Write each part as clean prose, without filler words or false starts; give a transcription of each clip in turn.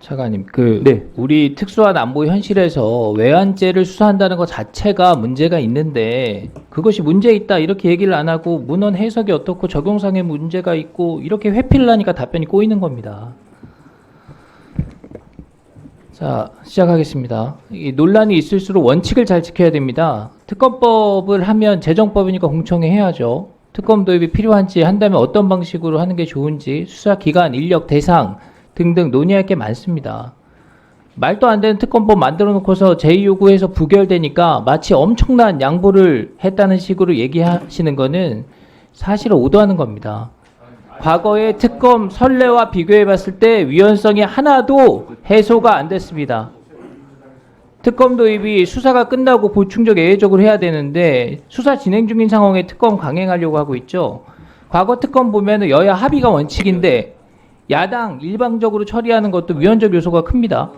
차관님, 네. 우리 특수한 안보 현실에서 외환죄를 수사한다는 것 자체가 문제가 있는데 그것이 문제 있다 이렇게 얘기를 안 하고 문헌 해석이 어떻고 적용상의 문제가 있고 이렇게 회피를 하니까 답변이 꼬이는 겁니다. 자, 시작하겠습니다. 이 논란이 있을수록 원칙을 잘 지켜야 됩니다. 특검법을 하면 재정법이니까 공청회 해야죠. 특검 도입이 필요한지 한다면 어떤 방식으로 하는 게 좋은지 수사 기간, 인력, 대상 등등 논의할 게 많습니다. 말도 안 되는 특검법 만들어 놓고서 제2요구해서 부결되니까 마치 엄청난 양보를 했다는 식으로 얘기하시는 거는 사실을 오도하는 겁니다. 과거의 특검 선례와 비교해 봤을 때 위헌성이 하나도 해소가 안 됐습니다. 특검 도입이 수사가 끝나고 보충적 예외적으로 해야 되는데 수사 진행 중인 상황에 특검 강행하려고 하고 있죠. 과거 특검 보면은 여야 합의가 원칙인데 야당 일방적으로 처리하는 것도 위헌적 요소가 큽니다.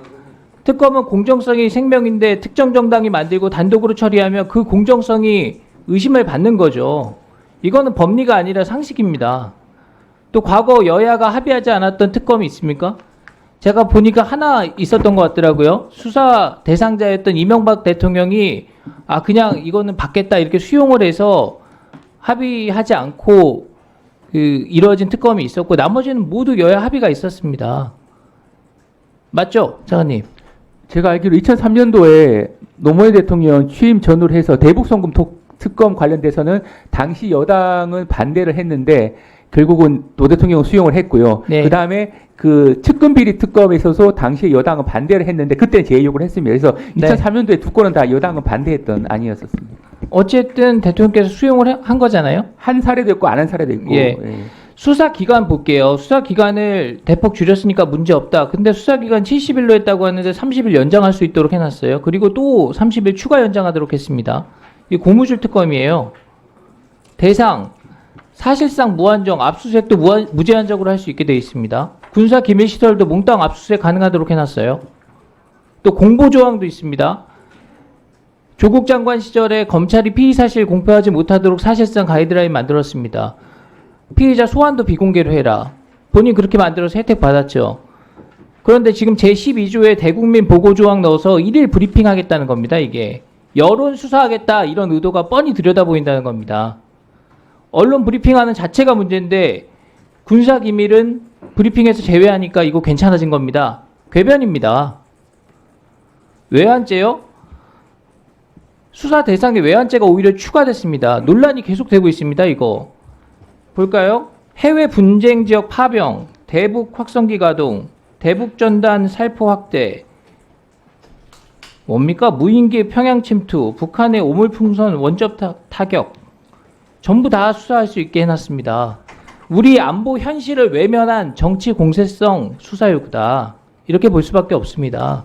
특검은 공정성이 생명인데 특정 정당이 만들고 단독으로 처리하면 그 공정성이 의심을 받는 거죠. 이거는 법리가 아니라 상식입니다. 또 과거 여야가 합의하지 않았던 특검이 있습니까? 제가 보니까 하나 있었던 것 같더라고요. 수사 대상자였던 이명박 대통령이 그냥 이거는 받겠다 이렇게 수용을 해서 합의하지 않고 이루어진 특검이 있었고 나머지는 모두 여야 합의가 있었습니다. 맞죠, 차관님? 제가 알기로 2003년도에 노무현 대통령 취임 전후로 해서 대북송금 특검 관련돼서는 당시 여당은 반대를 했는데 결국은 노 대통령은 수용을 했고요. 네. 그 다음에 그 측근 비리 특검에 있어서 당시에 여당은 반대를 했는데 그때는 제의요구를 했습니다. 그래서 네. 2003년도에 두 건은 다 여당은 반대했던 아니었었습니다. 어쨌든 대통령께서 수용을 한 거잖아요. 한 사례도 있고 안 한 사례도 있고. 예. 수사 기간 볼게요. 수사 기간을 대폭 줄였으니까 문제 없다. 근데 수사 기간 70일로 했다고 하는데 30일 연장할 수 있도록 해놨어요. 그리고 또 30일 추가 연장하도록 했습니다. 이 고무줄 특검이에요. 대상 사실상 무한정, 압수수색도 무제한적으로 할 수 있게 되어 있습니다. 군사 기밀 시설도 몽땅 압수수색 가능하도록 해놨어요. 또 공보 조항도 있습니다. 조국 장관 시절에 검찰이 피의 사실 공표하지 못하도록 사실상 가이드라인 만들었습니다. 피의자 소환도 비공개로 해라. 본인 그렇게 만들어서 혜택 받았죠. 그런데 지금 제12조에 대국민 보고 조항 넣어서 일일 브리핑 하겠다는 겁니다. 이게 여론 수사하겠다 이런 의도가 뻔히 들여다 보인다는 겁니다. 언론 브리핑하는 자체가 문제인데 군사 기밀은 브리핑에서 제외하니까 이거 괜찮아진 겁니다. 궤변입니다. 외환죄요? 수사 대상에 외환죄가 오히려 추가됐습니다. 논란이 계속되고 있습니다. 이거 볼까요? 해외 분쟁 지역 파병, 대북 확성기 가동, 대북 전단 살포 확대, 뭡니까? 무인기 평양 침투, 북한의 오물풍선 원접 타격, 전부 다 수사할 수 있게 해놨습니다. 우리 안보 현실을 외면한 정치 공세성 수사 요구다. 이렇게 볼 수밖에 없습니다.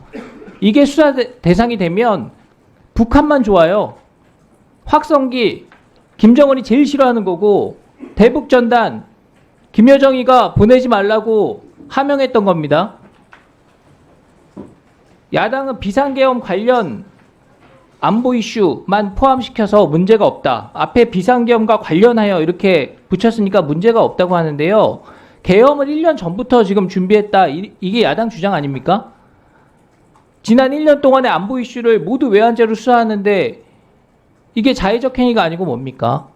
이게 수사 대상이 되면 북한만 좋아요. 확성기, 김정은이 제일 싫어하는 거고 대북 전단, 김여정이가 보내지 말라고 하명했던 겁니다. 야당은 비상계엄 관련 안보 이슈만 포함시켜서 문제가 없다. 앞에 비상계엄과 관련하여 이렇게 붙였으니까 문제가 없다고 하는데요. 계엄을 1년 전부터 지금 준비했다. 이게 야당 주장 아닙니까? 지난 1년 동안의 안보 이슈를 모두 외환죄로 수사하는데 이게 자의적 행위가 아니고 뭡니까?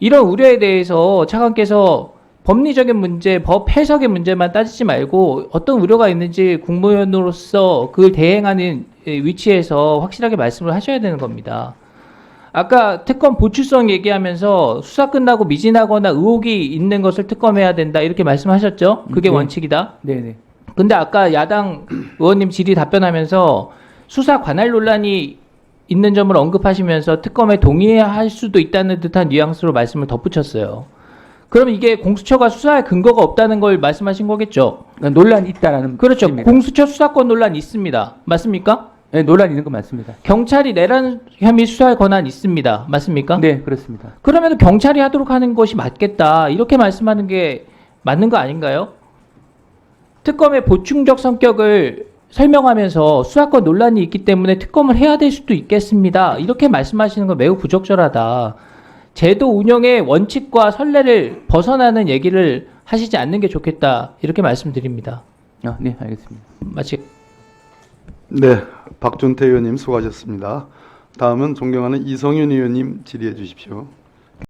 이런 우려에 대해서 차관께서 법리적인 문제, 법 해석의 문제만 따지지 말고 어떤 우려가 있는지 국무위원으로서 그걸 대행하는 위치에서 확실하게 말씀을 하셔야 되는 겁니다. 아까 특검 보출성 얘기하면서 수사 끝나고 미진하거나 의혹이 있는 것을 특검해야 된다 이렇게 말씀하셨죠? 그게 네. 원칙이다? 네네. 근데 아까 야당 의원님 질의 답변하면서 수사 관할 논란이 있는 점을 언급하시면서 특검에 동의할 수도 있다는 듯한 뉘앙스로 말씀을 덧붙였어요. 그럼 이게 공수처가 수사할 근거가 없다는 걸 말씀하신 거겠죠? 논란이 있다라는 그렇죠. 뜻입니다. 공수처 수사권 논란이 있습니다. 맞습니까? 네, 논란이 있는 건 맞습니다. 경찰이 내란 혐의 수사할 권한 있습니다. 맞습니까? 네, 그렇습니다. 그러면 경찰이 하도록 하는 것이 맞겠다. 이렇게 말씀하는 게 맞는 거 아닌가요? 특검의 보충적 성격을 설명하면서 수사권 논란이 있기 때문에 특검을 해야 될 수도 있겠습니다. 이렇게 말씀하시는 건 매우 부적절하다. 제도 운영의 원칙과 선례를 벗어나는 얘기를 하시지 않는 게 좋겠다. 이렇게 말씀드립니다. 네, 알겠습니다. 마치 네, 박준태 의원님 수고하셨습니다. 다음은 존경하는 이성윤 의원님 질의해 주십시오.